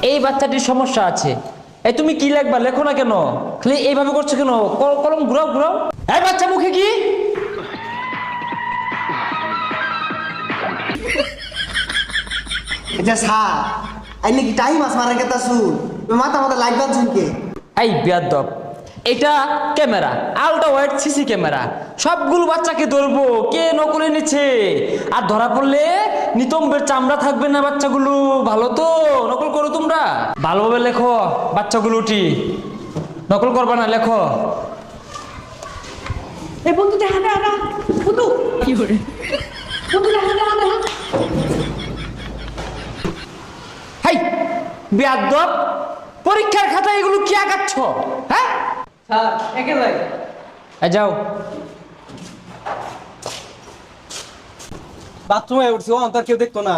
এই বাচ্চাটির সমস্যা আছে। এই তুমি কি লিখবা, লেখো না কেন? খালি এইভাবে করছো কেন? কলম ঘুরাও ঘুরাও। এই বাচ্চা মুখে কি? এটা স্যার আইলে কি টাইম আস মারা গেতা শুন মাথা মাথা লাইট বান শুনকে। এই বেয়াদব, এটা camera, ultra wide CC camera, সবগুলো বাচ্চাকে ধরবো কে নকলে নিচ্ছে। আর ধরা পড়লে নিতম্বের চামড়া থাকবে না বাচ্চাগুলো। ভালো তো, নকল করো তোমরা। ভালোভাবে লেখো বাচ্চাগুলোটি, নকল করবা না, লেখো। এই বন্ধু দেখা দেখা বন্ধু কি করে বন্ধু দেখা দেখা দেখা হাই বেয়াদব, পরীক্ষার খাতায় এগুলো কি আঁকাচ্ছ? হ্যাঁ স্যার একেবারে এই যাও। বাথরুমে উঠছি ও অন্তর কেউ দেখতো না।